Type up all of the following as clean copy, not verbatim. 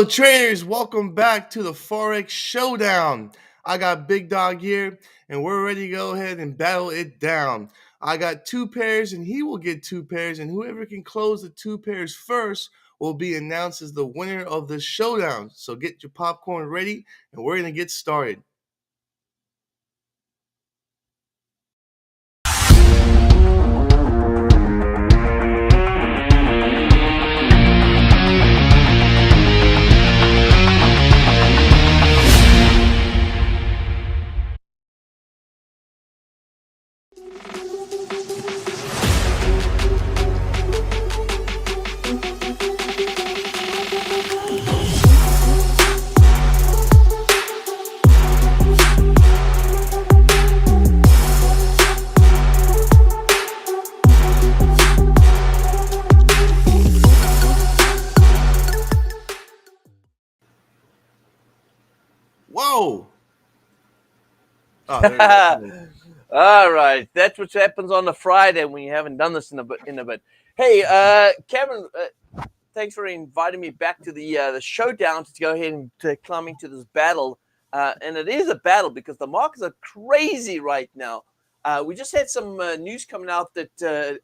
Hello, traders. Welcome back to the Forex Showdown. I got Big Dog here, and we're ready to go ahead and battle it down. I got two pairs, and he will get two pairs, and whoever can close the two pairs first will be announced as the winner of the showdown. So get your popcorn ready, and we're going to get started. Whoa! Oh, there we go. All right, that's what happens on a Friday when you haven't done this in a bit. Hey, Cameron, thanks for inviting me back to the showdown to go ahead and to climb into this battle. And it is a battle because the markets are crazy right now. We just had some news coming out that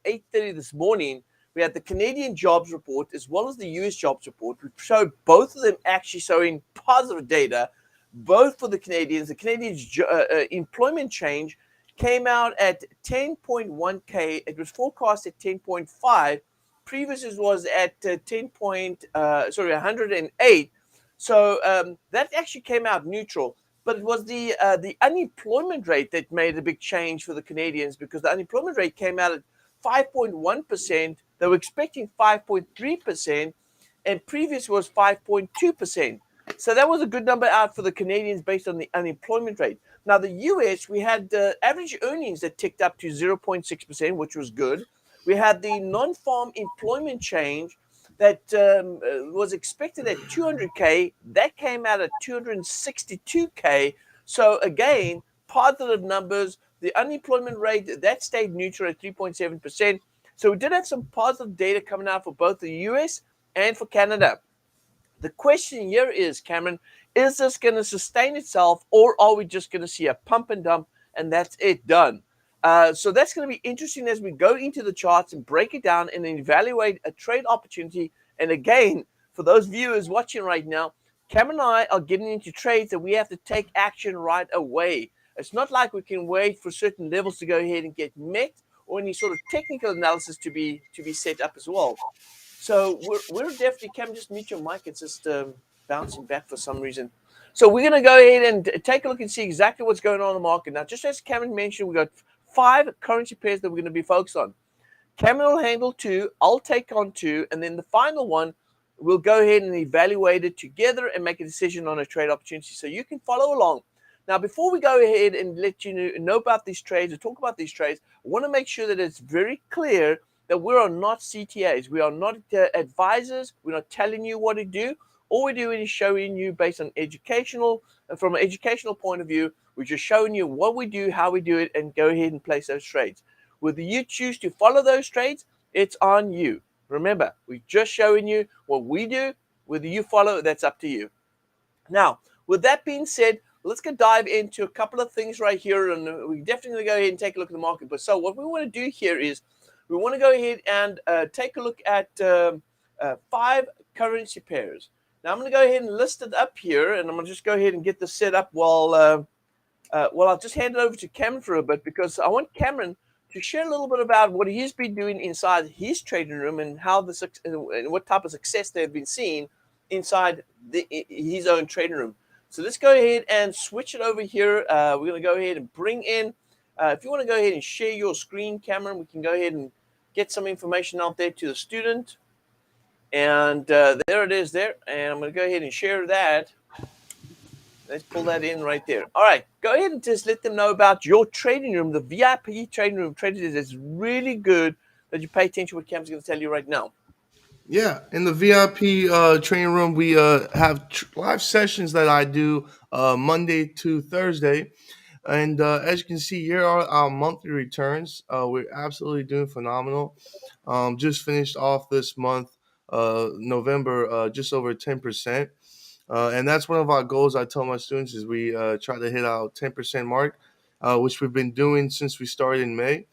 8:30 this morning. We had the Canadian jobs report as well as the US jobs report. We showed both of them actually showing positive data, both for the Canadians. The Canadians' employment change came out at 10.1K. It was forecast at 10.5. Previous was at 108. So that actually came out neutral. But it was the unemployment rate that made a big change for the Canadians because the unemployment rate came out at 5.1%. They were expecting 5.3%, and previous was 5.2%. So that was a good number out for the Canadians based on the unemployment rate. Now, the US, we had average earnings that ticked up to 0.6%, which was good. We had the non-farm employment change that was expected at 200K. That came out at 262K. So again, positive numbers. The unemployment rate, that stayed neutral at 3.7%. So we did have some positive data coming out for both the US and for Canada. The question here is, Cameron, is this going to sustain itself, or are we just going to see a pump and dump and that's it, done? So that's going to be interesting as we go into the charts and break it down and evaluate a trade opportunity. And again, for those viewers watching right now, Cameron and I are getting into trades that we have to take action right away. It's not like we can wait for certain levels to go ahead and get met or any sort of technical analysis to be set up as well. So we're definitely, Cam, just mute your mic. It's just bouncing back for some reason. So we're going to go ahead and take a look and see exactly what's going on in the market. Now, just as Cameron mentioned, we've got 5 currency pairs that we're going to be focused on. Cameron will handle 2. I'll take on 2. And then the final one, we'll go ahead and evaluate it together and make a decision on a trade opportunity so you can follow along. Now, before we go ahead and let you know about these trades or talk about these trades, I want to make sure that it's very clear that we are not CTAs. We are not advisors. We're not telling you what to do. All we're doing is showing you based on from an educational point of view, we're just showing you what we do, how we do it, and go ahead and place those trades. Whether you choose to follow those trades, it's on you. Remember, we're just showing you what we do. Whether you follow, that's up to you. Now, with that being said, let's go dive into a couple of things right here, and we're definitely going to go ahead and take a look at the market. But so what we want to do here is we want to go ahead and take a look at 5 currency pairs. Now, I'm going to go ahead and list it up here, and I'm going to just go ahead and get this set up while I'll just hand it over to Cameron for a bit because I want Cameron to share a little bit about what he's been doing inside his trading room and how what type of success they've been seeing inside his own trading room. So let's go ahead and switch it over here. We're going to go ahead and bring in, if you want to go ahead and share your screen, Cameron, we can go ahead and get some information out there to the student. And there it is there. And I'm going to go ahead and share that. Let's pull that in right there. All right. Go ahead and just let them know about your trading room, the VIP trading room. Traders, it's really good that you pay attention to what Cam's going to tell you right now. Yeah, in the VIP training room, we have live sessions that I do Monday to Thursday. And as you can see, here are our monthly returns. We're absolutely doing phenomenal. Just finished off this month, November, just over 10%. And that's one of our goals. I tell my students is we try to hit our 10% mark, which we've been doing since we started in May.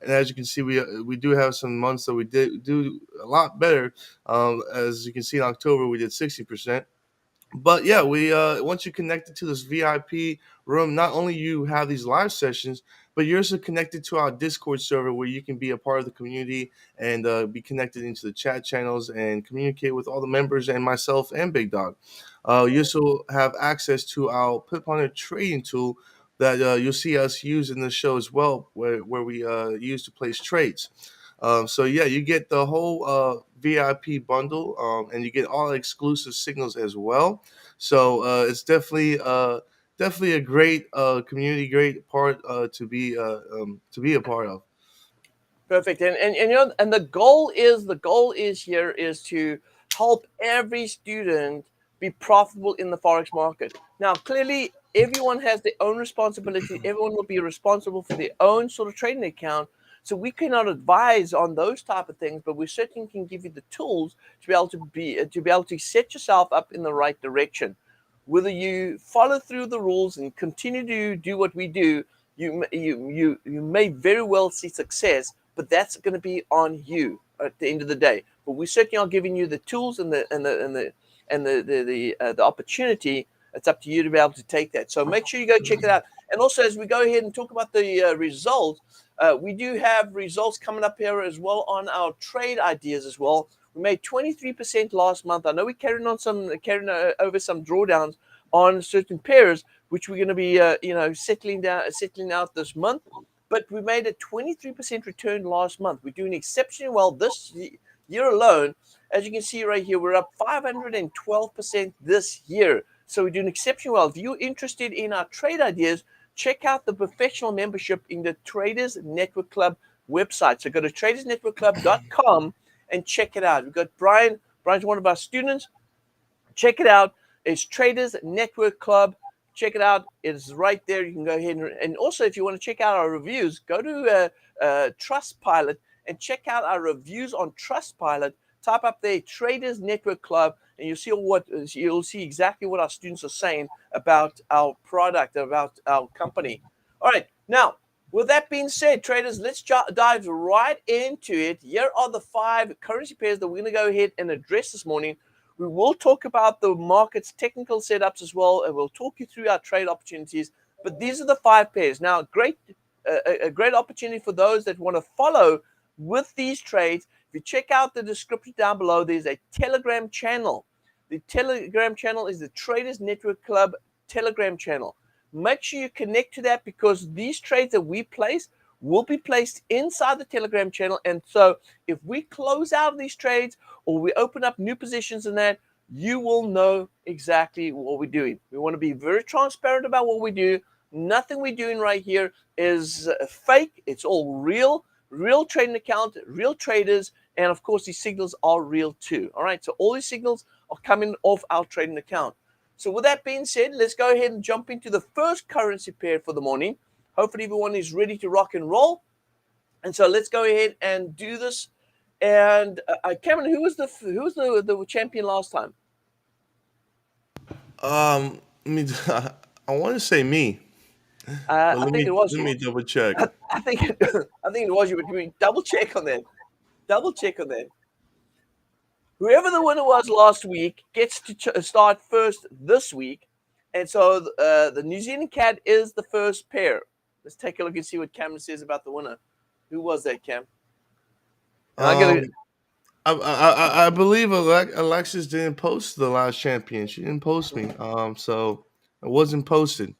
And as you can see, we do have some months that we did do a lot better. As you can see, in October we did 60%. But yeah, we once you connected to this VIP room, not only you have these live sessions, but you're also connected to our Discord server where you can be a part of the community and be connected into the chat channels and communicate with all the members and myself and Big Dog. You also have access to our Pip Hunter Trading Tool that you'll see us use in the show as well, where we use to place trades. So yeah, you get the whole VIP bundle, and you get all exclusive signals as well. So it's definitely a great community, great part to be a part of. Perfect. And you know, and the goal is here is to help every student be profitable in the forex market. Now, clearly, everyone has their own responsibility. Everyone will be responsible for their own sort of trading account. So we cannot advise on those type of things, but we certainly can give you the tools to be able to set yourself up in the right direction. Whether you follow through the rules and continue to do what we do, you may very well see success, but that's going to be on you at the end of the day. But we certainly are giving you the tools and the opportunity. It's up to you to be able to take that. So make sure you go check it out. And also, as we go ahead and talk about the results, we do have results coming up here as well on our trade ideas as well. We made 23% last month. I know we're carrying over some drawdowns on certain pairs, which we're going to be settling out this month. But we made a 23% return last month. We're doing exceptionally well this year alone. As you can see right here, we're up 512% this year. So we're doing exceptionally well. If you're interested in our trade ideas, check out the professional membership in the Traders Network Club website. So go to tradersnetworkclub.com and check it out. We've got Brian. Brian's one of our students. Check it out. It's Traders Network Club. Check it out. It's right there. You can go ahead and also, if you want to check out our reviews, go to Trustpilot and check out our reviews on Trustpilot. Type up there Traders Network Club, and you'll see exactly what our students are saying about our product, about our company. All right, now with that being said, traders, let's dive right into it. Here are the 5 currency pairs that we're going to go ahead and address this morning. We will talk about the market's technical setups as well, and we'll talk you through our trade opportunities. But these are the 5 pairs. Now, a great opportunity for those that want to follow with these trades. If you check out the description down below, there's a Telegram channel. The Telegram channel is the Traders Network Club Telegram channel. Make sure you connect to that, because these trades that we place will be placed inside the Telegram channel. And so if we close out these trades or we open up new positions in that, you will know exactly what we're doing. We want to be very transparent about what we do. Nothing we're doing right here is fake. It's all real trading account, real traders. And of course, these signals are real too. All right. So all these signals are coming off our trading account. So with that being said, let's go ahead and jump into the first currency pair for the morning. Hopefully everyone is ready to rock and roll. And so let's go ahead and do this. And Cameron, who was the champion last time? I mean, I want to say me, but I think it was let you. me double check. I think it was you. But can we double check on that? Double check on that. Whoever the winner was last week gets to start first this week. And so the New Zealand cat is the first pair. Let's take a look and see what Cameron says about the winner. Who was that, Cam? And I'm gonna. Um, I believe Alexis didn't post the last champion. She didn't post me. So it wasn't posted.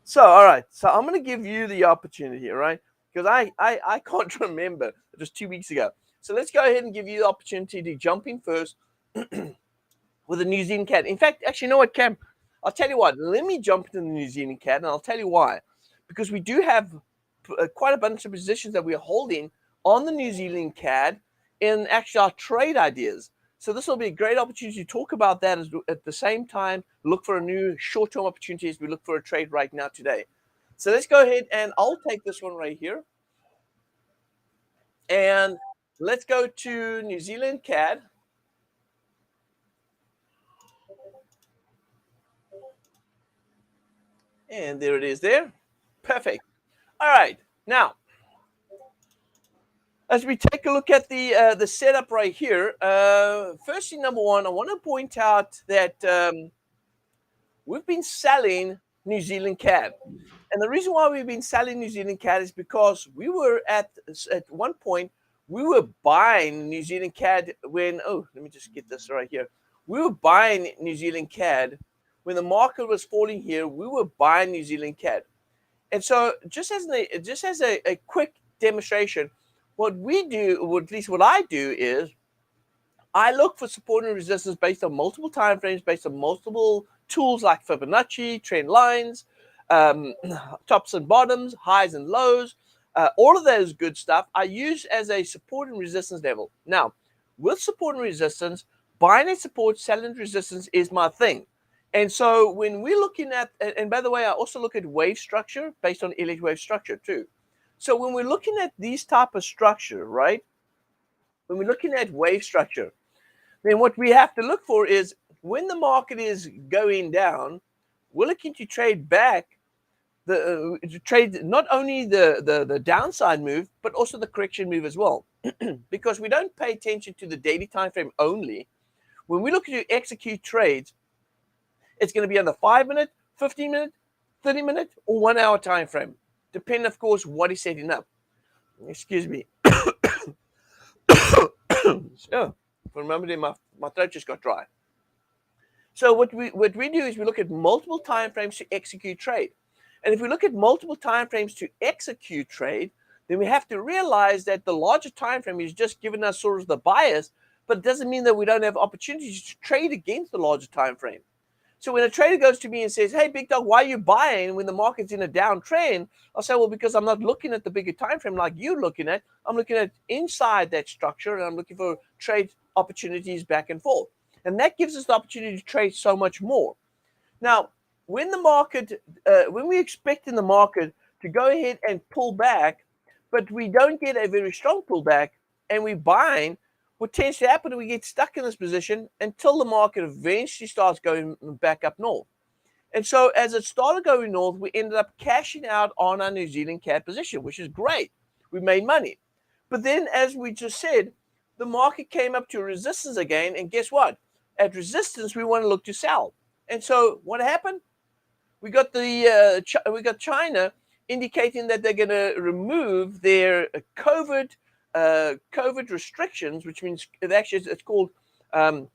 So all right. So I'm gonna give you the opportunity, all right? Because I can't remember. It was 2 weeks ago. So let's go ahead and give you the opportunity to jump in first with the New Zealand cat. In fact, actually, you know what, Cam? I'll tell you what. Let me jump into the New Zealand cat, and I'll tell you why. Because we do have quite a bunch of positions that we're holding on the New Zealand CAD in actually our trade ideas. So this will be a great opportunity to talk about that at the same time. Look for a new short-term opportunity as we look for a trade right now today. So let's go ahead and I'll take this one right here. And let's go to New Zealand CAD. And there it is there. Perfect. All right. Now, as we take a look at the setup right here, firstly, number one, I want to point out that we've been selling New Zealand CAD. And the reason why we've been selling New Zealand CAD is because we were at one point, we were buying New Zealand CAD when, oh, let me just get this right here. We were buying New Zealand CAD when the market was falling here. We were buying New Zealand CAD. And so just as a quick demonstration, what we do, or at least what I do, is I look for support and resistance based on multiple time frames, based on multiple tools like Fibonacci, trend lines, tops and bottoms, highs and lows, all of those good stuff I use as a support and resistance level. Now, with support and resistance, buying at support, selling at resistance is my thing. And so when we're looking at, and by the way, I also look at wave structure based on elite wave structure too. So when we're looking at these type of structure, right? When we're looking at wave structure, then what we have to look for is when the market is going down, we're looking to trade back to trade not only the downside move, but also the correction move as well. Because we don't pay attention to the daily time frame only. When we look to execute trades, it's going to be on the 5-minute, 15-minute, 30-minute, or 1 hour time frame, depending, of course, what is setting up. Excuse me. Oh, for a moment, my throat just got dry. So what we do is we look at multiple time frames to execute trade. And if we look at multiple time frames to execute trade, then we have to realize that the larger time frame is just giving us sort of the bias, but it doesn't mean that we don't have opportunities to trade against the larger time frame. So when a trader goes to me and says, "Hey, Big Dog, why are you buying when the market's in a downtrend?" I'll say, "Well, because I'm not looking at the bigger time frame like you're looking at. I'm looking at inside that structure, and I'm looking for trade opportunities back and forth." And that gives us the opportunity to trade so much more. Now, when the market, when we expect in the market to go ahead and pull back, but we don't get a very strong pullback and we're buying, what tends to happen is we get stuck in this position until the market eventually starts going back up north. And so as it started going north, we ended up cashing out on our New Zealand CAD position, which is great. We made money. But then, as we just said, the market came up to resistance again. And guess what? At resistance, we want to look to sell. And so what happened? We got China indicating that they're going to remove their COVID restrictions, which means it's called, I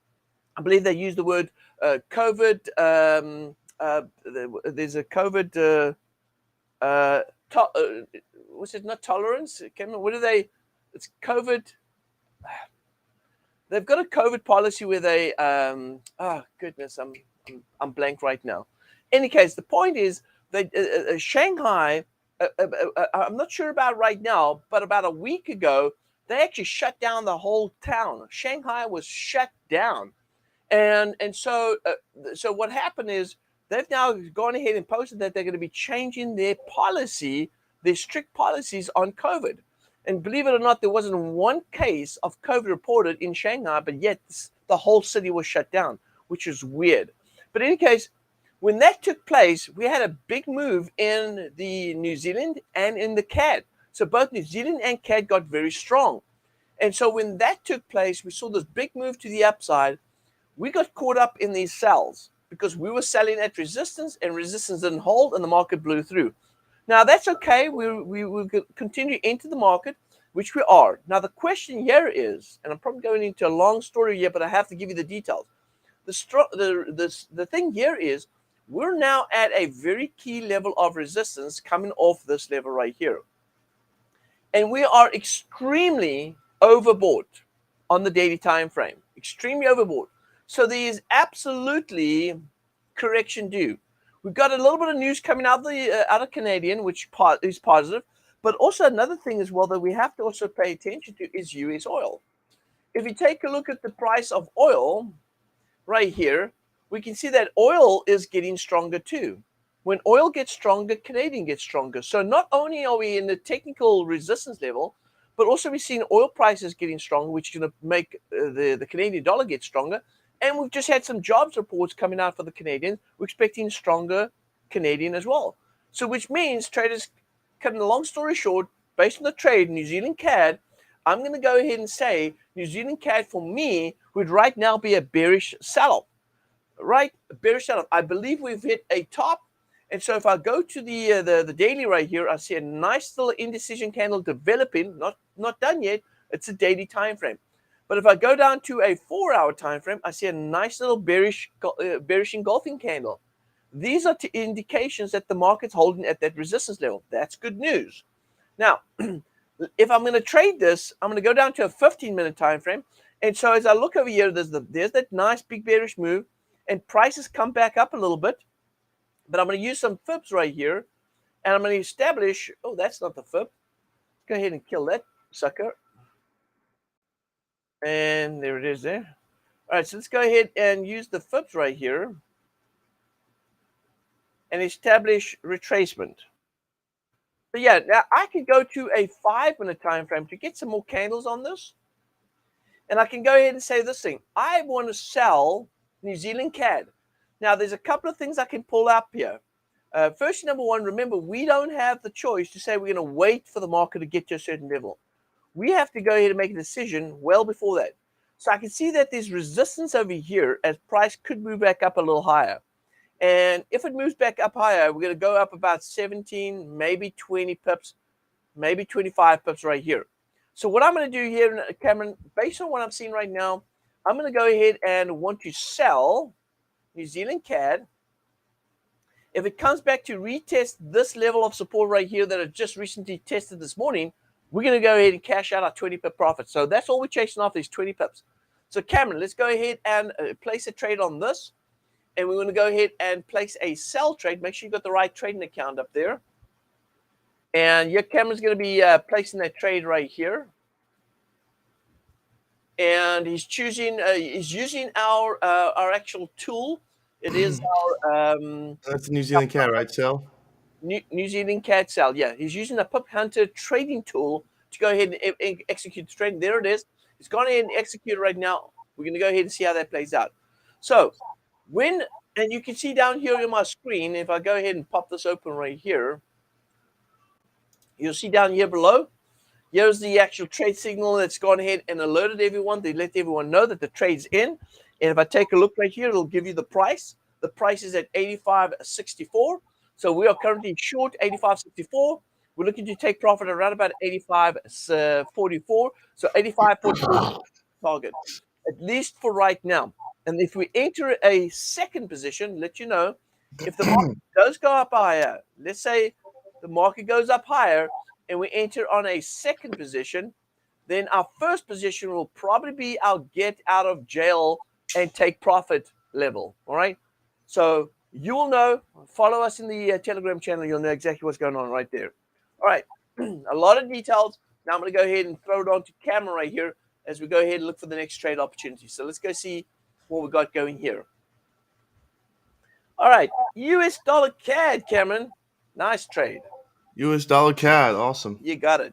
believe they use the word COVID. There's a COVID. What's it? Not tolerance. What are they? It's COVID. They've got a COVID policy where they. Oh goodness, I'm blank right now. Any case, the point is that Shanghai. I'm not sure about right now, but about a week ago, they actually shut down the whole town. Shanghai was shut down, and so what happened is they've now gone ahead and posted that they're going to be changing their policy, their strict policies on COVID. And believe it or not, there wasn't one case of COVID reported in Shanghai, but yet the whole city was shut down, which is weird. But in any case, when that took place, we had a big move in the New Zealand and in the CAD. So both New Zealand and CAD got very strong. And so when that took place, we saw this big move to the upside. We got caught up in these sells because we were selling at resistance and resistance didn't hold and the market blew through. Now, that's okay. We will continue into the market, which we are. Now, the question here is, and I'm probably going into a long story here, but I have to give you the details. The thing here is we're now at a very key level of resistance coming off this level right here. And we are extremely overbought on the daily time frame, extremely overbought. So there is absolutely correction due. We've got a little bit of news coming out of Canadian, which is positive. But also another thing as well that we have to also pay attention to is U.S. oil. If you take a look at the price of oil right here, we can see that oil is getting stronger too. When oil gets stronger, Canadian gets stronger. So not only are we in the technical resistance level, but also we're seeing oil prices getting stronger, which is going to make the Canadian dollar get stronger. And we've just had some jobs reports coming out for the Canadians. We're expecting stronger Canadian as well. So which means traders, cutting a long story short, based on the trade New Zealand CAD, I'm going to go ahead and say New Zealand CAD for me would right now be a bearish sell-off. Right, a bearish sell-off. I believe we've hit a top. And so if I go to the daily right here, I see a nice little indecision candle developing, not done yet. It's a daily time frame. But if I go down to a 4-hour time frame, I see a nice little bearish engulfing candle. These are indications that the market's holding at that resistance level. That's good news. Now, if I'm going to trade this, I'm going to go down to a 15-minute time frame. And so as I look over here, there's that nice big bearish move, and prices come back up a little bit. But I'm going to use some fibs right here, and I'm going to establish, oh, that's not the fib. Go ahead and kill that sucker. And there it is there. All right, so let's go ahead and use the fibs right here and establish retracement. But yeah, now I could go to a 5-minute time frame to get some more candles on this. And I can go ahead and say this thing. I want to sell New Zealand CAD. Now, there's a couple of things I can pull up here. First, number one, remember, we don't have the choice to say we're going to wait for the market to get to a certain level. We have to go ahead and make a decision well before that. So I can see that there's resistance over here as price could move back up a little higher. And if it moves back up higher, we're going to go up about 17, maybe 20 pips, maybe 25 pips right here. So what I'm going to do here, Cameron, based on what I'm seeing right now, I'm going to go ahead and want to sell New Zealand CAD. If it comes back to retest this level of support right here that I just recently tested this morning, we're going to go ahead and cash out our 20 pip profit. So that's all we're chasing off, these 20 pips. So Cameron, let's go ahead and place a trade on this. And we're going to go ahead and place a sell trade. Make sure you've got the right trading account up there. And your Cameron's going to be placing that trade right here. And he's choosing, he's using our actual tool. It is our That's the New Zealand CAD, right, Sal? New Zealand CAD sell. Yeah, he's using the Pip Hunter Trading Tool to go ahead and execute the trade. There it is. He's gone ahead and executed right now. We're going to go ahead and see how that plays out. So when, and you can see down here on my screen, if I go ahead and pop this open right here, you'll see down here below, here's the actual trade signal that's gone ahead and alerted everyone. They let everyone know that the trade's in. And if I take a look right here, it'll give you the price. The price is at 85.64. So we are currently short 85.64. We're looking to take profit around about 85.44. So 85.44 target, at least for right now. And if we enter a second position, let you know, if the market does go up higher, let's say the market goes up higher and we enter on a second position, then our first position will probably be our get out of jail and take profit level. All right. So you will know, follow us in the Telegram channel. You'll know exactly what's going on right there. All right. A lot of details. Now I'm going to go ahead and throw it on to camera right here as we go ahead and look for the next trade opportunity. So let's go see what we got going here. All right. US dollar CAD, Cameron. Nice trade. US dollar CAD, awesome. You got it.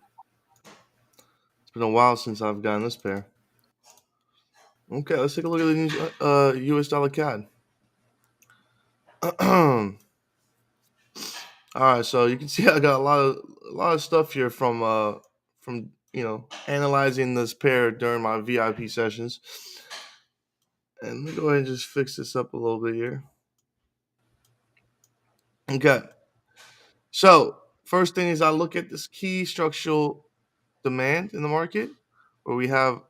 It's been a while since I've gotten this pair. Okay, let's take a look at the US dollar CAD. All right, so you can see I got a lot of stuff here from analyzing this pair during my VIP sessions. And let me go ahead and just fix this up a little bit here. Okay. So first thing is I look at this key structural demand in the market, where we have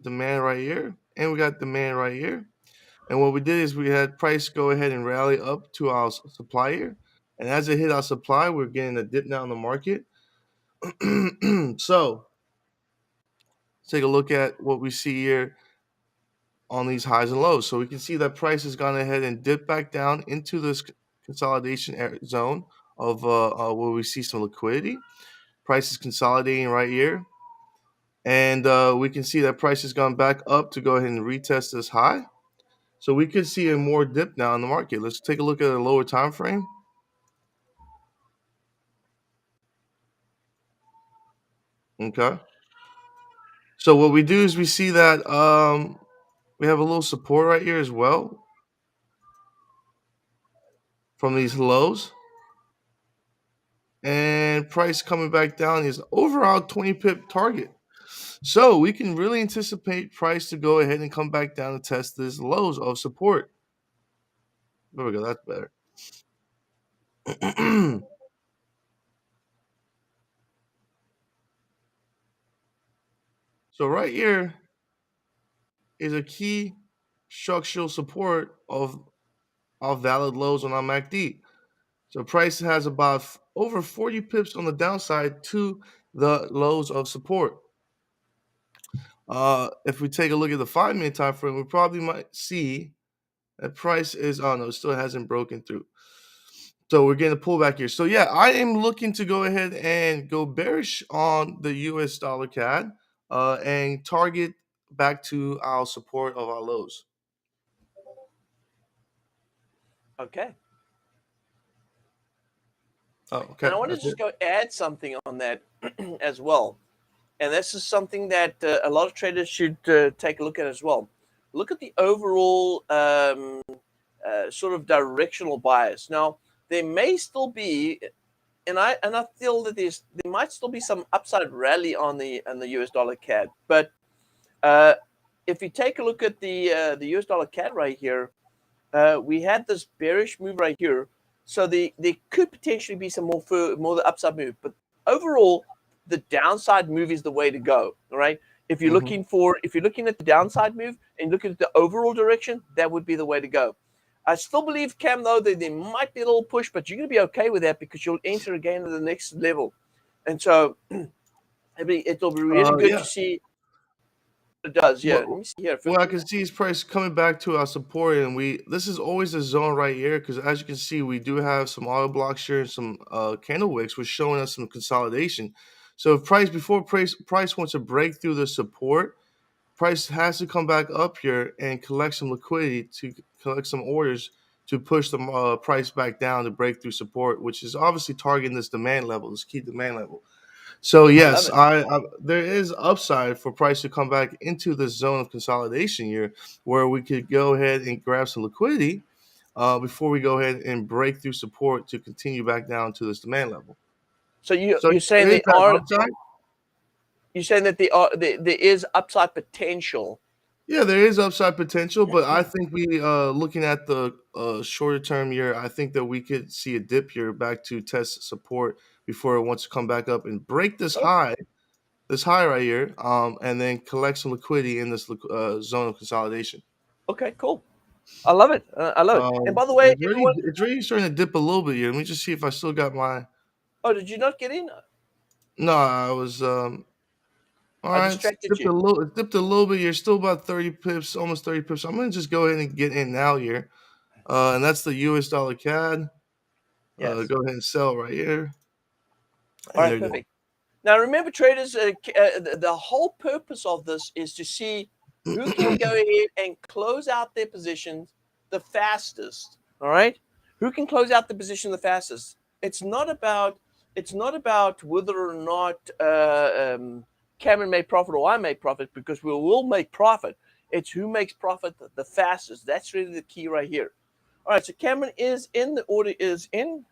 demand right here and we got demand right here. And what we did is we had price go ahead and rally up to our supply here. And as it hit our supply, we're getting a dip now in the market. So take a look at what we see here on these highs and lows. So we can see that price has gone ahead and dipped back down into this consolidation zone of where we see some liquidity. Price is consolidating right here. And we can see that price has gone back up to go ahead and retest this high. So we could see a more dip now in the market. Let's take a look at a lower time frame. Okay. So what we do is we see that we have a little support right here as well. from these lows. And price coming back down is overall 20 pip target. So we can really anticipate price to go ahead and come back down and test this lows of support. There we go. That's better. So right here is a key structural support of valid lows on our MACD. So price has about over 40 pips on the downside to the lows of support. If we take a look at the 5-minute time frame, we probably might see that price is, oh no, it still hasn't broken through. So we're getting a pullback here. So yeah, I am looking to go ahead and go bearish on the US dollar CAD and target back to our support of our lows. Okay. Oh, okay. And I want to just go add something on that as well. And this is something that a lot of traders should take a look at as well. Look at the overall sort of directional bias. Now, there may still be, and I feel that there might still be some upside rally on the US dollar CAD. But if you take a look at the US dollar CAD right here, we had this bearish move right here. So there could potentially be some more the upside move. But overall, the downside move is the way to go. All right. If you're looking at the downside move and looking at the overall direction, that would be the way to go. I still believe, Cam, though, that there might be a little push, but you're going to be okay with that because you'll enter again at the next level. And so it'll be really good to see what it does. Yeah. Let me see here. Well, I can see his price coming back to our support, and this is always a zone right here because as you can see, we do have some auto blocks here and some candle wicks, which showing us some consolidation. So if price wants to break through the support, price has to come back up here and collect some liquidity to collect some orders to push the price back down to break through support, which is obviously targeting this demand level, this key demand level. So yes, I there is upside for price to come back into this zone of consolidation here, where we could go ahead and grab some liquidity before we go ahead and break through support to continue back down to this demand level. So you're saying there is that upside? You're saying that there is upside potential. Yeah, there is upside potential, but I think looking at the shorter term year, I think that we could see a dip here back to test support before it wants to come back up and break this high right here, and then collect some liquidity in this zone of consolidation. Okay, cool. I love it. I love it. And by the way, everyone, it's already starting to dip a little bit here. Let me just see if I still got my. Oh, did you not get in? No, I was. All I right, distracted you. It dipped a little bit here. Still about 30 pips, almost 30 pips. I'm gonna just go ahead and get in now here, and that's the US dollar CAD. Yes. Go ahead and sell right here. All right, perfect. Now, remember, traders, the whole purpose of this is to see who can go ahead and close out their positions the fastest. All right, who can close out the position the fastest? It's not about whether or not Cameron made profit or I made profit, because we will make profit. It's who makes profit the fastest. That's really the key right here. All right, so Cameron is in. The order is in.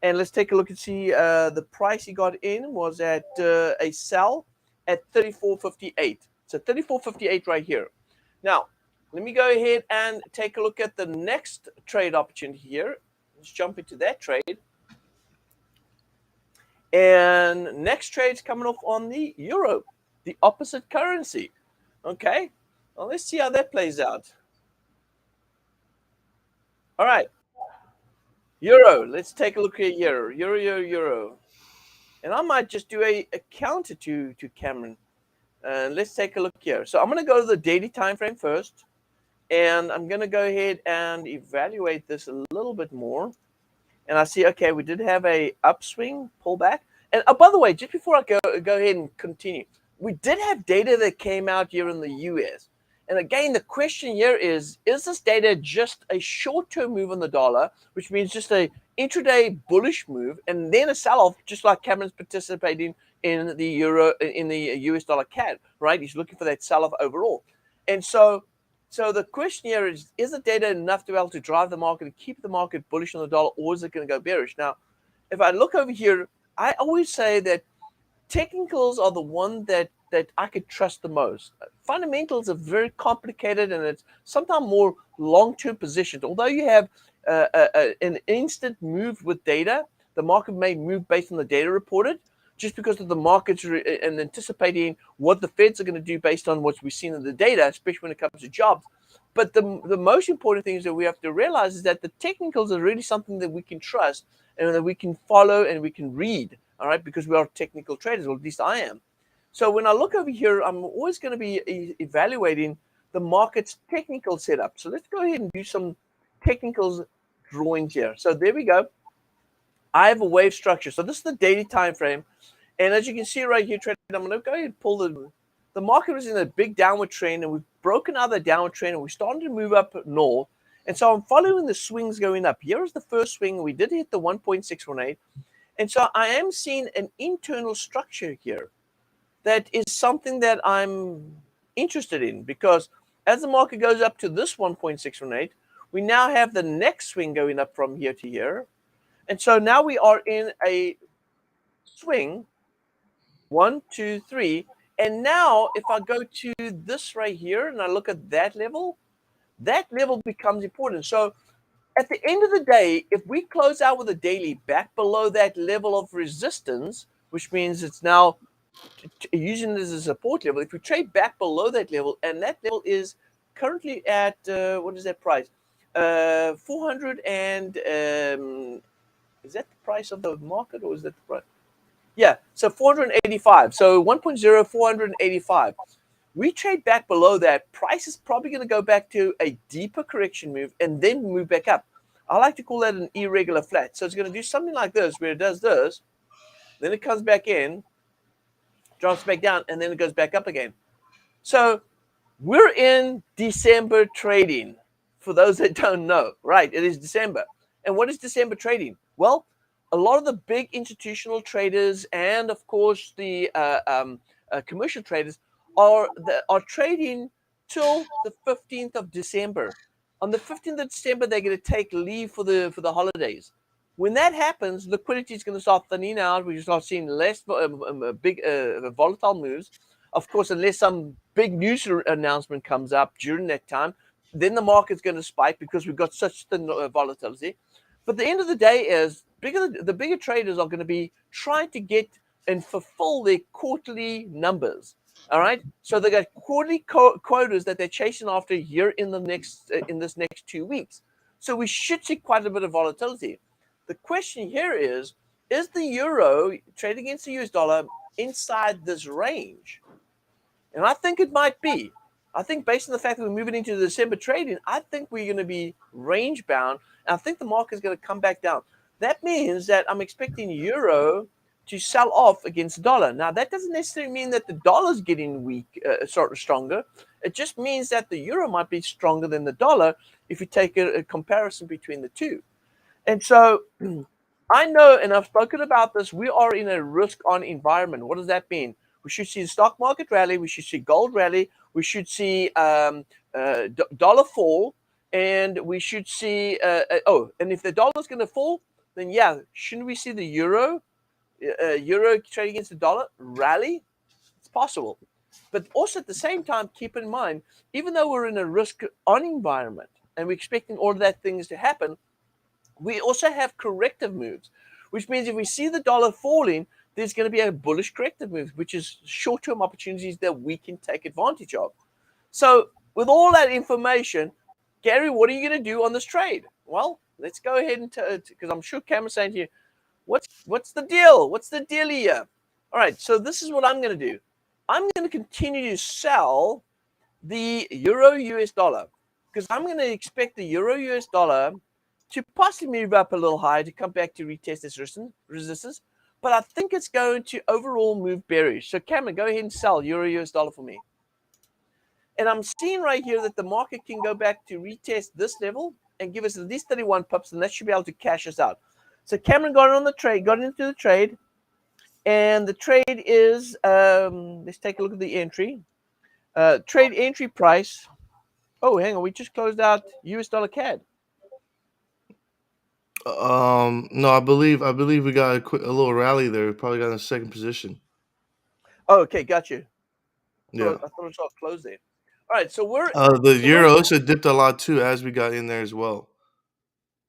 And let's take a look and see the price he got in was at a sell at 34.58. So 34.58 right here. Now, let me go ahead and take a look at the next trade opportunity here. Let's jump into that trade. And next trade's coming off on the euro, the opposite currency. Okay, well, let's see how that plays out. All right. Euro. Let's take a look at euro. Euro. And I might just do a counter to Cameron. Let's take a look here. So I'm going to go to the daily time frame first. And I'm going to go ahead and evaluate this a little bit more. And I see, okay, we did have a upswing pullback. And by the way, just before I go ahead and continue, we did have data that came out here in the US. And again, the question here is this data just a short-term move on the dollar, which means just a intraday bullish move, and then a sell-off, just like Cameron's participating in the US dollar CAD, right? He's looking for that sell-off overall. And so So the question here is the data enough to be able to drive the market and keep the market bullish on the dollar, or is it going to go bearish? Now, if I look over here, I always say that technicals are the one that I could trust the most. Fundamentals are very complicated, and it's sometimes more long-term positions. Although you have an instant move with data, the market may move based on the data reported, just because of the markets and anticipating what the Feds are going to do based on what we've seen in the data, especially when it comes to jobs. But the most important things that we have to realize is that the technicals are really something that we can trust and that we can follow and we can read, all right, because we are technical traders, or at least I am. So when I look over here, I'm always going to be evaluating the market's technical setup. So let's go ahead and do some technicals drawings here. So there we go. I have a wave structure. So this is the daily time frame. And as you can see right here, I'm going to go ahead and pull the market was in a big downward trend, and we've broken out of the downward trend, and we're starting to move up north. And so I'm following the swings going up. Here is the first swing. We did hit the 1.618. And so I am seeing an internal structure here that is something that I'm interested in, because as the market goes up to this 1.618, we now have the next swing going up from here to here. And so now we are in a swing, 1, 2, 3. And now if I go to this right here and I look at that level becomes important. So at the end of the day, if we close out with a daily back below that level of resistance, which means it's now using this as a support level, if we trade back below that level, and that level is currently at, what is that price? 400 and, is that the price of the market, or is that the price? Yeah, so 485. So 1.0, 485. We trade back below that. Price is probably going to go back to a deeper correction move and then move back up. I like to call that an irregular flat. So it's going to do something like this, where it does this, then it comes back in, drops back down, and then it goes back up again. So we're in December trading. For those that don't know, right? It is December. And what is December trading? Well, a lot of the big institutional traders and, of course, the commercial traders are trading till the 15th of December. On the 15th of December, they're going to take leave for the holidays. When that happens, liquidity is going to start thinning out. We start seeing less big volatile moves. Of course, unless some big news announcement comes up during that time, then the market's going to spike because we've got such thin volatility. But the end of the day is the bigger traders are going to be trying to get and fulfill their quarterly numbers. All right, so they got quarterly quotas that they're chasing after here in this next 2 weeks. So we should see quite a bit of volatility. The question here is the euro trade against the US dollar inside this range? And I think it might be. I think based on the fact that we're moving into the December trading, I think we're going to be range bound. And I think the market is going to come back down. That means that I'm expecting euro to sell off against the dollar. Now, that doesn't necessarily mean that the dollar's getting weak, sort of stronger. It just means that the euro might be stronger than the dollar if you take a comparison between the two. And so I know, and I've spoken about this, we are in a risk-on environment. What does that mean? We should see the stock market rally. We should see gold rally. We should see dollar fall. And we should see, and if the dollar's going to fall, then yeah, shouldn't we see the euro trade against the dollar rally? It's possible. But also at the same time, keep in mind, even though we're in a risk-on environment and we're expecting all of that things to happen, we also have corrective moves, which means if we see the dollar falling, there's going to be a bullish corrective move, which is short-term opportunities that we can take advantage of. So with all that information, Gary, what are you going to do on this trade? Well, let's go ahead and because I'm sure Cameron's saying to you, what's the deal? What's the deal here? All right, so this is what I'm going to do. I'm going to continue to sell the euro US dollar because I'm going to expect the euro US dollar to possibly move up a little higher to come back to retest this resistance. But I think it's going to overall move bearish. So Cameron, go ahead and sell euro US dollar for me. And I'm seeing right here that the market can go back to retest this level and give us at least 31 pips, and that should be able to cash us out. So Cameron got into the trade, and the trade is, let's take a look at the entry. Trade entry price Oh, hang on. We just closed out US dollar CAD. No, I believe we got a little rally there. We probably got in a second position. Oh, okay, got you. Yeah. I thought it was all closed there. All right, so we're The euro also dipped a lot too as we got in there as well.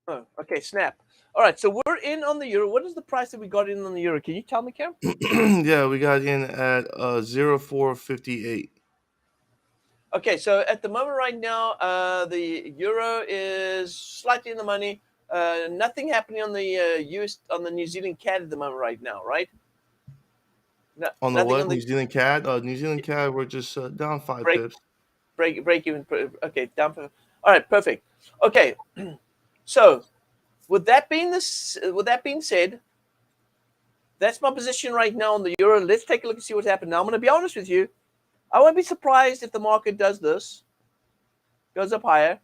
oh, okay, snap. All right, so we're in on the euro. What is the price that we got in on the euro? Can you tell me, Cam? Yeah, we got in at 0.458. Okay, so at the moment right now, the euro is slightly in the money. Nothing happening on the US on the New Zealand CAD at the moment right now, right? No, On the nothing what? on the New Zealand CAD? New Zealand CAD, we're just down 5 break pips. break even. Okay, down for. All right, perfect. Okay, so with that being said, that's my position right now on the euro. Let's take a look and see what's happened. Now I'm going to be honest with you. I won't be surprised if the market does this, goes up higher,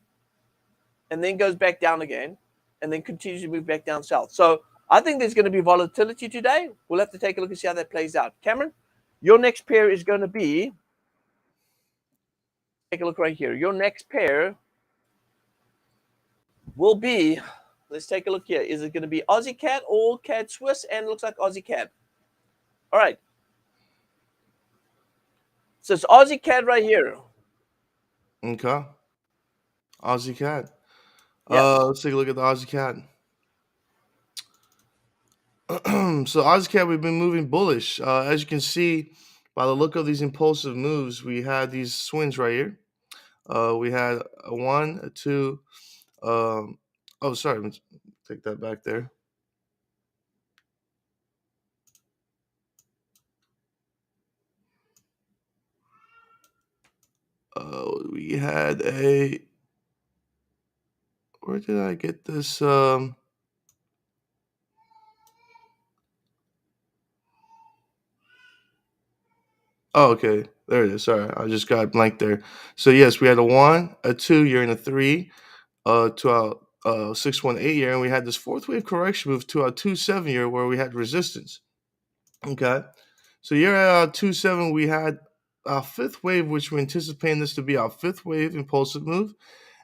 and then goes back down again, and then continues to move back down south. So I think there's going to be volatility today. We'll have to take a look and see how that plays out. Cameron, your next pair is going to be, take a look right here. Your next pair will be, let's take a look here. Is it going to be Aussie CAD or CAD Swiss? And it looks like Aussie CAD. All right. So it's Aussie CAD right here. Okay. Aussie CAD. Yeah. Let's take a look at the Aussie CAD. So Aussie CAD, we've been moving bullish. As you can see by the look of these impulsive moves, we had these swings right here. We had a 1, a 2. Oh, sorry. Let's take that back there. We had a. Where did I get this? Oh, okay. There it is. Sorry, I just got blank there. So yes, we had a 1, a 2 year, and a 3 to our 618 year, and we had this fourth wave correction move to our 2-7 year where we had resistance. Okay, so year at our 2-7, we had our fifth wave, which we're anticipating this to be our fifth wave impulsive move,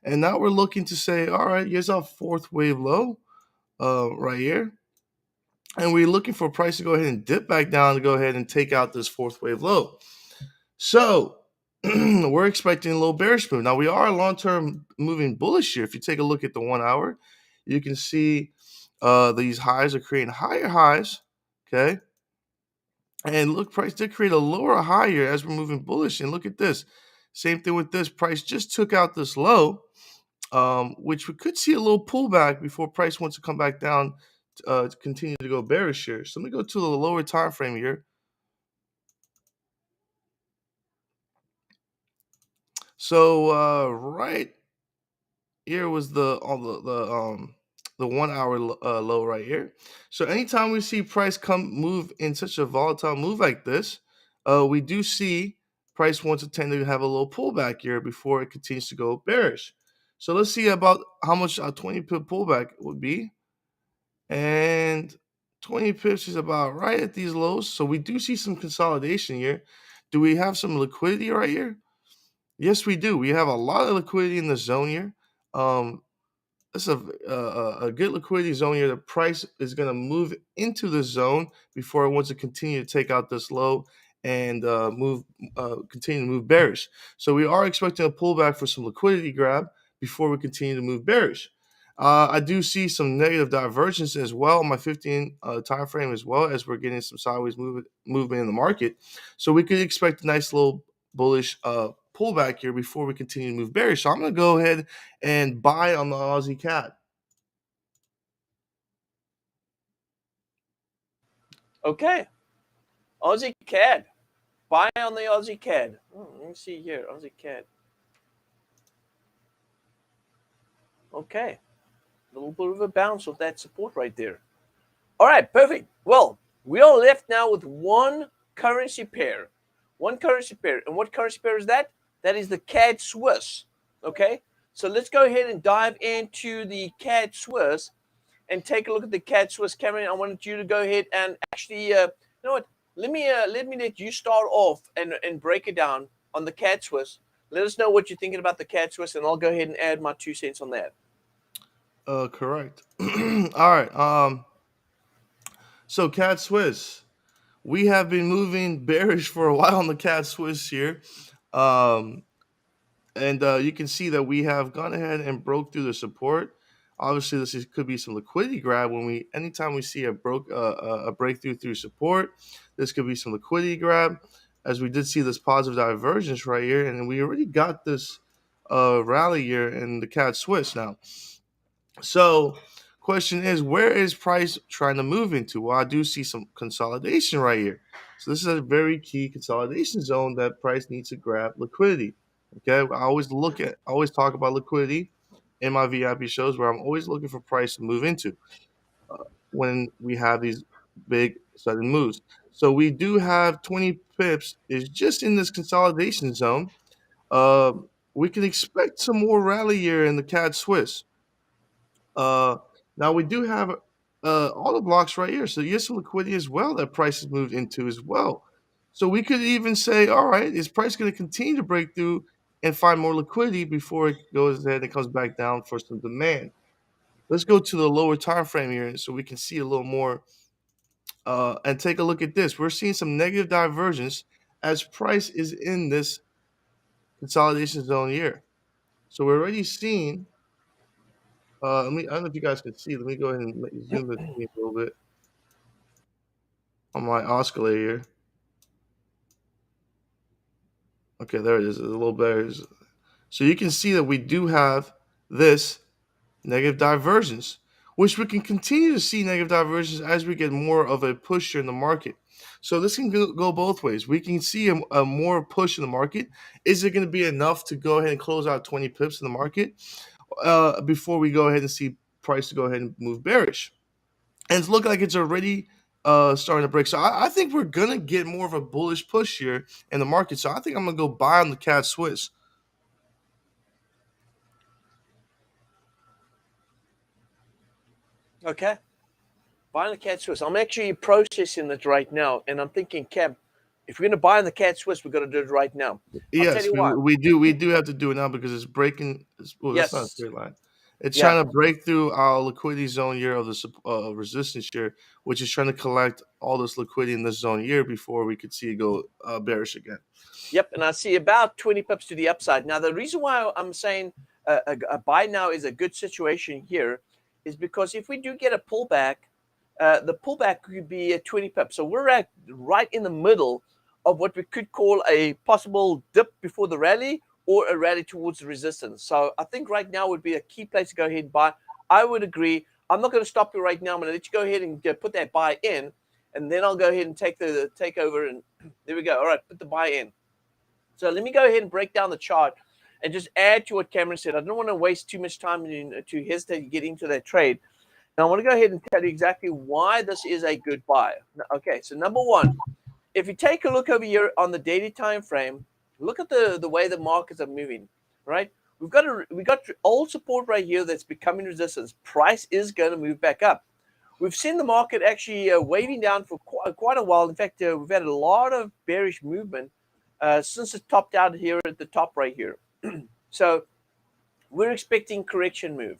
and now we're looking to say, all right, here's our fourth wave low, right here. And we're looking for a price to go ahead and dip back down to go ahead and take out this fourth wave low. So we're expecting a little bearish move. Now we are long-term moving bullish here. If you take a look at the 1 hour, you can see these highs are creating higher highs. Okay. And look, price did create a lower high here as we're moving bullish. And look at this. Same thing with this. Price just took out this low, which we could see a little pullback before price wants to come back down to continue to go bearish here. So let me go to the lower time frame here. So right here was the 1 hour low right here. So anytime we see price move in such a volatile move like this, we do see price wants to tend to have a little pullback here before it continues to go bearish. So let's see about how much a 20 pip pullback would be. And 20 pips is about right at these lows. So we do see some consolidation here. Do we have some liquidity right here? Yes, we do. We have a lot of liquidity in the zone here. This is a good liquidity zone here. The price is going to move into the zone before it wants to continue to take out this low and continue to move bearish. So we are expecting a pullback for some liquidity grab before we continue to move bearish. I do see some negative divergence as well on my 15 time frame as well as we're getting some sideways movement in the market. So we could expect a nice little bullish pullback here before we continue to move bearish. So I'm going to go ahead and buy on the Aussie CAD. Okay. Aussie CAD. Buy on the Aussie CAD. Let me see here. Aussie CAD. Okay. A little bit of a bounce with that support right there. All right, perfect. Well, we are left now with one currency pair. One currency pair. And what currency pair is that? That is the CAD Swiss. Okay? So let's go ahead and dive into the CAD Swiss and take a look at the CAD Swiss. Cameron, I wanted you to go ahead and actually, you know what? Let me let you start off and break it down on the CAD Swiss. Let us know what you're thinking about the cat Swiss, and I'll go ahead and add my 2 cents on that. Correct. All right. So cat Swiss, we have been moving bearish for a while on the cat Swiss here. Um, and you can see that we have gone ahead and broke through the support. Obviously, could be some liquidity grab anytime we see a breakthrough through support. This could be some liquidity grab, as we did see this positive divergence right here, and we already got this rally here in the cat Swiss now. So, question is, where is price trying to move into? Well, I do see some consolidation right here. So this is a very key consolidation zone that price needs to grab liquidity. Okay, I always talk about liquidity in my VIP shows, where I'm always looking for price to move into when we have these big sudden moves. So we do have 20 pips is just in this consolidation zone. Uh, we can expect some more rally here in the CAD Swiss. Uh, Now we do have all the blocks right here. So yes, some liquidity as well that price has moved into as well. So we could even say, all right, is price going to continue to break through and find more liquidity before it goes ahead and comes back down for some demand? Let's go to the lower time frame here so we can see a little more and take a look at this. We're seeing some negative divergence as price is in this consolidation zone here. So we're already seeing I don't know if you guys can see. Let me go ahead and zoom this in a little bit on my oscillator here. Okay, there it is. It's a little better. So you can see that we do have this negative divergence, which we can continue to see negative divergence as we get more of a push in the market. So this can go both ways. We can see a more push in the market. Is it going to be enough to go ahead and close out 20 pips in the market before we go ahead and see price to go ahead and move bearish? And it's looking like it's already starting to break. So I think we're gonna get more of a bullish push here in the market. So I think I'm gonna go buy on the cat Swiss. Okay. Buying the cat Swiss. I'm actually processing it right now, and I'm thinking, Cam, if we're going to buy in the cat Swiss, we've got to do it right now. I'll tell Yes, you why. we do have to do it now because it's breaking. Well, that's not a Yes. straight line. It's Yeah. trying to break through our liquidity zone here of the resistance here, which is trying to collect all this liquidity in this zone here before we could see it go bearish again. Yep. And I see about 20 pips to the upside. Now, the reason why I'm saying a buy now is a good situation here is because if we do get a pullback, the pullback could be at 20 pips. So we're at right in the middle of what we could call a possible dip before the rally or a rally towards the resistance. So I think right now would be a key place to go ahead and buy. I would agree. I'm not going to stop you right now. I'm going to let you go ahead and put that buy in, and then I'll go ahead and take over. And there we go. All right, put the buy in. So let me go ahead and break down the chart and just add to what Cameron said. I don't want to waste too much time to hesitate to get into that trade. Now, I want to go ahead and tell you exactly why this is a good buy. Okay, so number one, if you take a look over here on the daily time frame, look at the way the markets are moving, right? We got old support right here that's becoming resistance. Price is going to move back up. We've seen the market actually waving down for quite a while. In fact, we've had a lot of bearish movement since it topped out here at the top right here. So we're expecting correction move.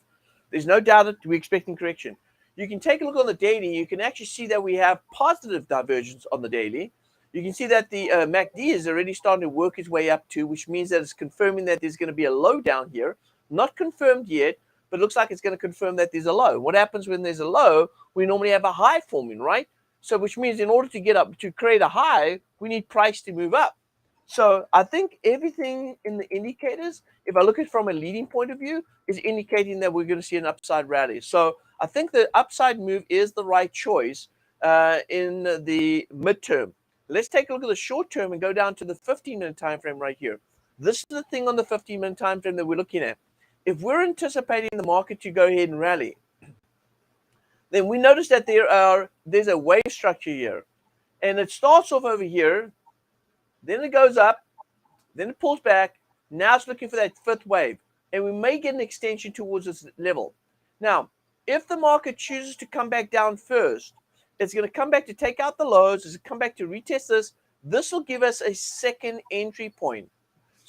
There's no doubt that we're expecting correction. You can take a look on the daily. You can actually see that we have positive divergence on the daily. You can see that the MACD is already starting to work its way up too, which means that it's confirming that there's going to be a low down here. Not confirmed yet, but looks like it's going to confirm that there's a low. What happens when there's a low? We normally have a high forming, right? So which means in order to get up, to create a high, we need price to move up. So I think everything in the indicators, if I look at it from a leading point of view, is indicating that we're going to see an upside rally. So I think the upside move is the right choice in the midterm. Let's take a look at the short term and go down to the 15-minute time frame right here. This is the thing on the 15-minute time frame that we're looking at. If we're anticipating the market to go ahead and rally, then we notice that there's a wave structure here. And it starts off over here, then it goes up, then it pulls back. Now it's looking for that fifth wave. And we may get an extension towards this level. Now, if the market chooses to come back down first, it's going to come back to take out the lows. It's going to come back to retest this. This will give us a second entry point.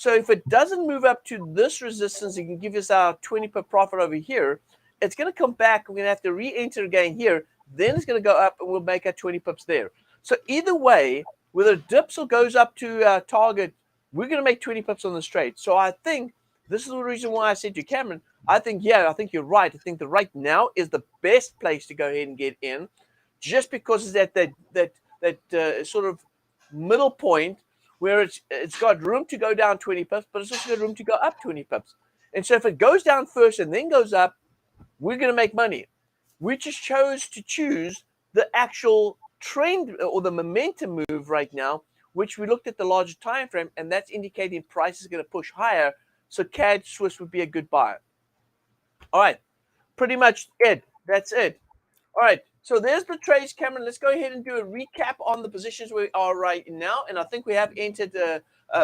So if it doesn't move up to this resistance, it can give us our 20 pip profit over here. It's going to come back. We're going to have to re-enter again here. Then it's going to go up, and we'll make our 20 pips there. So either way, whether it dips or goes up to our target, we're going to make 20 pips on this trade. So I think this is the reason why I said to Cameron, I think you're right. I think that right now is the best place to go ahead and get in, just because it's at that sort of middle point where it's got room to go down 20 pips, but it's also got room to go up 20 pips. And so if it goes down first and then goes up, we're going to make money. We just chose to choose the actual trend or the momentum move right now, which we looked at the larger time frame, and that's indicating price is going to push higher. So CAD Swiss would be a good buy. All right, pretty much it. That's it. All right, so there's the trades, Cameron. Let's go ahead and do a recap on the positions we are right now, and I think we have entered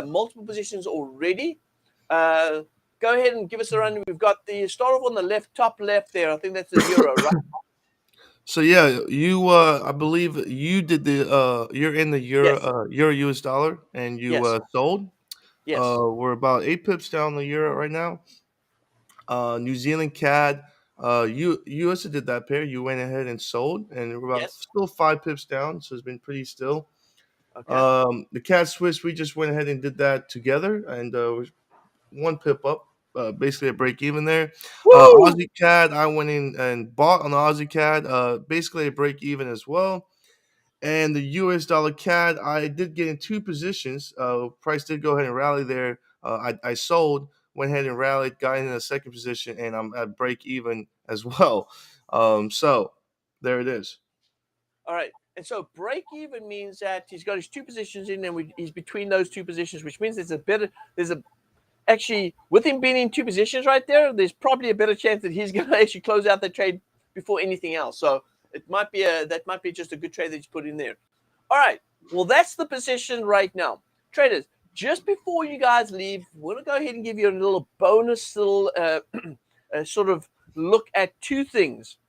multiple positions already. Go ahead and give us a run. We've got the start off on the left, top left there. I think that's the euro, right? So yeah, you I believe you did the you're in the Yes. euro US dollar and you Yes. sold. Yes. We're about 8 pips down the euro right now. New Zealand CAD, you also did that pair. You went ahead and sold, and we're about Yes. still 5 pips down, so it's been pretty still. Okay. The CAD Swiss, we just went ahead and did that together, and 1 pip up, basically a break even there. Woo! Aussie CAD, I went in and bought on the Aussie CAD, basically a break even as well. And the US dollar CAD, I did get in 2 positions. Price did go ahead and rally there. I sold, went ahead and rallied, got in a second position, and I'm at break even as well. So there it is. All right. And so break even means that he's got his 2 positions in, and he's between those 2 positions, which means actually, with him being in 2 positions right there, there's probably a better chance that he's going to actually close out the trade before anything else. So that might be just a good trade that he's put in there. All right. Well, that's the position right now. Traders, just before you guys leave, we're going to go ahead and give you a little bonus little sort of look at 2 things.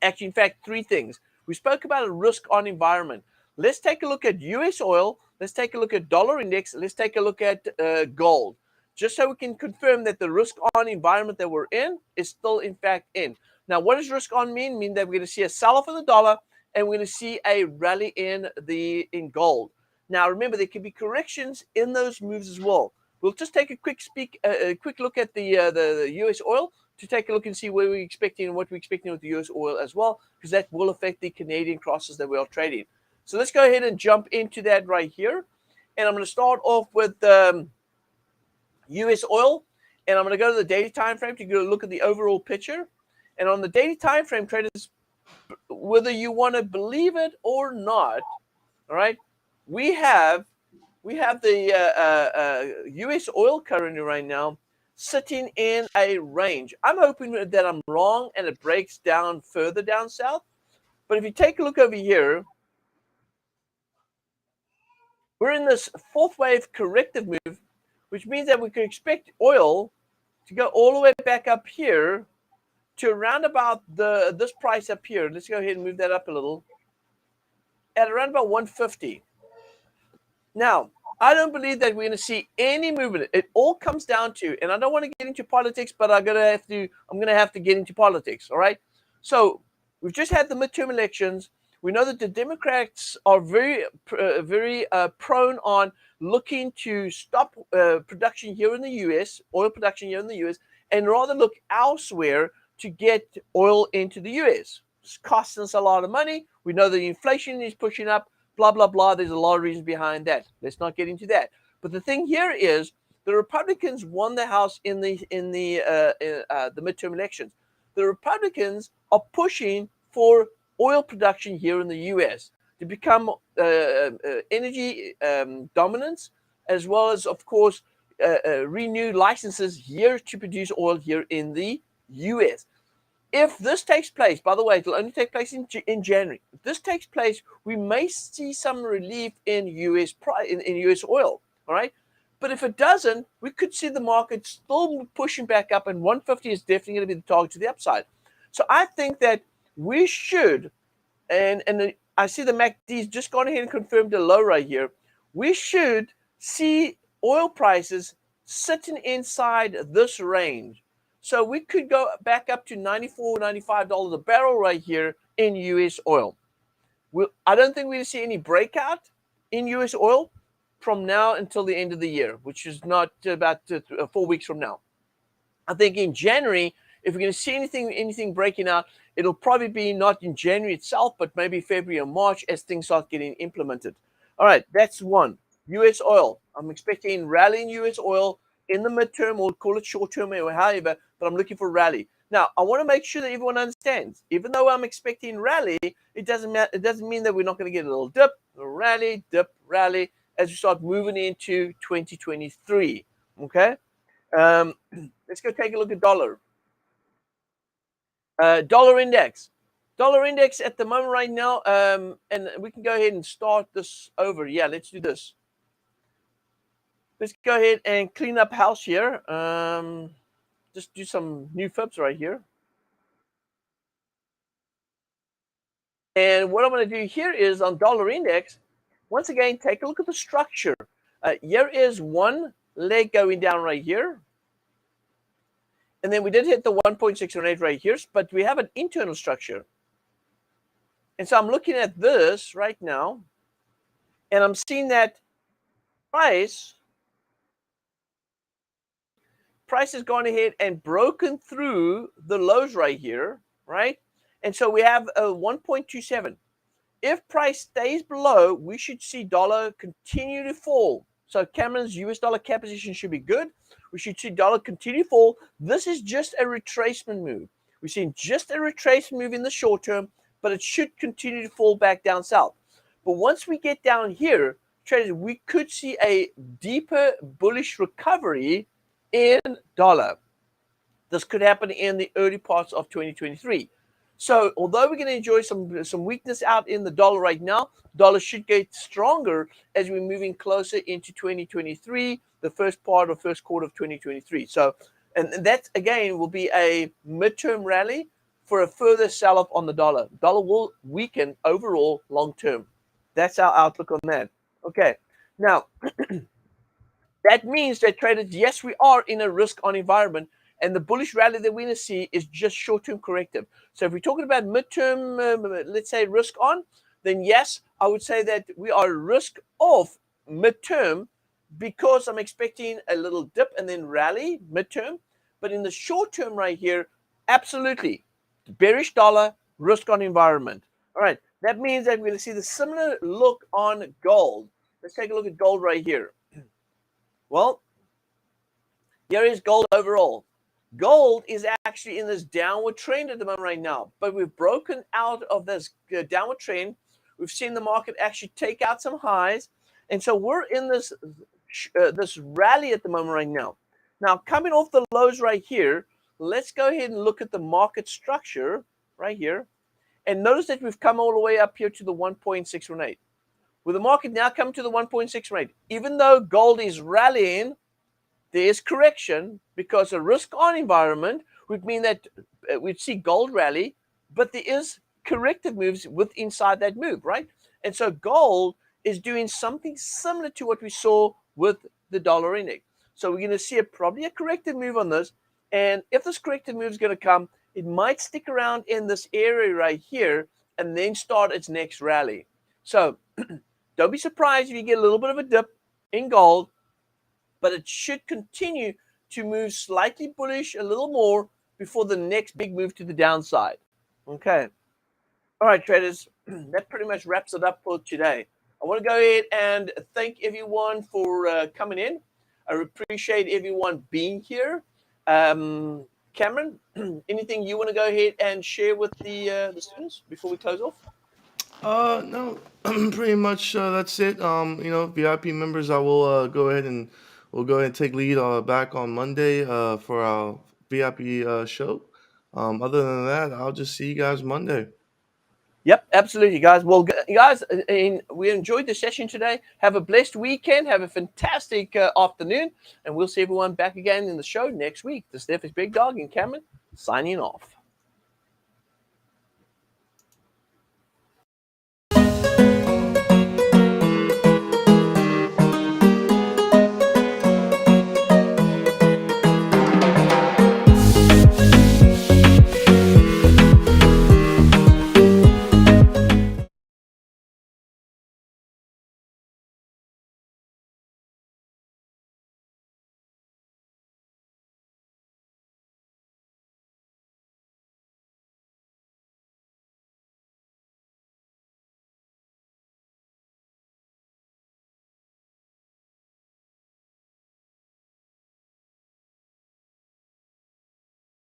Actually, in fact, 3 things. We spoke about a risk on environment. Let's take a look at US oil. Let's take a look at dollar index. Let's take a look at gold, just so we can confirm that the risk on environment that we're in is still in fact in. Now, what does risk on mean? Mean that we're going to see a sell-off of the dollar and we're going to see a rally in gold. Now, remember, there can be corrections in those moves as well. We'll just take a quick look at the US oil to take a look and see where we're expecting and what we're expecting with the US oil as well, because that will affect the Canadian crosses that we are trading. So let's go ahead and jump into that right here. And I'm going to start off with US oil, and I'm going to go to the daily time frame to go look at the overall picture. And on the daily time frame, traders, whether you want to believe it or not, all right, we have the US oil currently right now sitting in a range. I'm hoping that I'm wrong and it breaks down further down south. But if you take a look over here, we're in this 4th wave corrective move, which means that we could expect oil to go all the way back up here to around about this price up here. Let's go ahead and move that up a little. At around about 150. Now, I don't believe that we're going to see any movement. It all comes down to, and I don't want to get into politics, but I'm going to have to get into politics. All right. So we've just had the midterm elections. We know that the Democrats are very prone on looking to stop production here in the U.S., oil production here in the U.S., and rather look elsewhere to get oil into the U.S. It's costing us a lot of money. We know the inflation is pushing up. Blah, blah, blah. There's a lot of reasons behind that. Let's not get into that. But the thing here is the Republicans won the House in the midterm elections. The Republicans are pushing for oil production here in the U.S. to become energy dominance, as well as, of course, renew licenses here to produce oil here in the U.S. If this takes place, by the way, it'll only take place in January. If this takes place, we may see some relief in US oil. All right, but if it doesn't, we could see the market still pushing back up, and 150 is definitely going to be the target to the upside. So I think that we should, and I see the MACD's just gone ahead and confirmed a low right here. We should see oil prices sitting inside this range. So we could go back up to $94, $95 a barrel right here in US oil. I don't think we'll see any breakout in US oil from now until the end of the year, which is not about 4 weeks from now. I think in January, if we're going to see anything breaking out, it'll probably be not in January itself, but maybe February or March as things start getting implemented. All right, that's one. US oil. I'm expecting rally in US oil in the midterm, or call it short term or however, but I'm looking for rally. Now, I want to make sure that everyone understands. Even though I'm expecting rally, it doesn't mean that we're not going to get a little dip, rally, as we start moving into 2023. Okay. Let's go take a look at dollar. Dollar index. Dollar index at the moment right now, and we can go ahead and start this over. Yeah, let's do this. Let's go ahead and clean up house here. Just do some new fibs right here. And what I'm going to do here is on dollar index, once again, take a look at the structure. Here is one leg going down right here. And then we did hit the 1.618 right here, but we have an internal structure. And so I'm looking at this right now, and I'm seeing that price has gone ahead and broken through the lows right here, right? And so we have a 1.27. If price stays below, we should see dollar continue to fall. So Cameron's US dollar cap position should be good. We should see dollar continue to fall. This is just a retracement move. We're seeing just a retracement move in the short term, but it should continue to fall back down south. But once we get down here, traders, we could see a deeper bullish recovery in dollar. This could happen in the early parts of 2023. So although we're going to enjoy some weakness out in the dollar right now, dollar should get stronger as we're moving closer into 2023, the first quarter of 2023. So, and that again will be a midterm rally for a further sell-off on the dollar. Dollar will weaken overall long term. That's our outlook on that. Okay, now that means that traders, yes, we are in a risk-on environment, and the bullish rally that we're going to see is just short-term corrective. So if we're talking about midterm, let's say risk on, then yes, I would say that we are risk off midterm because I'm expecting a little dip and then rally midterm. But in the short term right here, absolutely, bearish dollar, risk on environment. All right, that means that we're going to see the similar look on gold. Let's take a look at gold right here. Well, here is gold overall. Gold is actually in this downward trend at the moment right now, but we've broken out of this downward trend. We've seen the market actually take out some highs, and so we're in this this rally at the moment right now. Now, coming off the lows right here, let's go ahead and look at the market structure right here, and notice that we've come all the way up here to the 1.618. With the market now coming to the 1.618, even though gold is rallying, there is correction because a risk-on environment would mean that we'd see gold rally, but there is corrective moves inside that move, right? And so gold is doing something similar to what we saw with the dollar index. So we're going to see probably a corrective move on this. And if this corrective move is going to come, it might stick around in this area right here and then start its next rally. So don't be surprised if you get a little bit of a dip in gold, but it should continue to move slightly bullish a little more before the next big move to the downside. Okay. All right, traders, that pretty much wraps it up for today. I want to go ahead and thank everyone for coming in. I appreciate everyone being here. Cameron, anything you want to go ahead and share with the students before we close off? No, pretty much that's it. VIP members, I will go ahead and take lead back on Monday for our VIP show. Other than that, I'll just see you guys Monday. Yep, absolutely, guys. Well, guys, we enjoyed the session today. Have a blessed weekend. Have a fantastic afternoon, and we'll see everyone back again in the show next week. This is FxBigDog and Cameron signing off.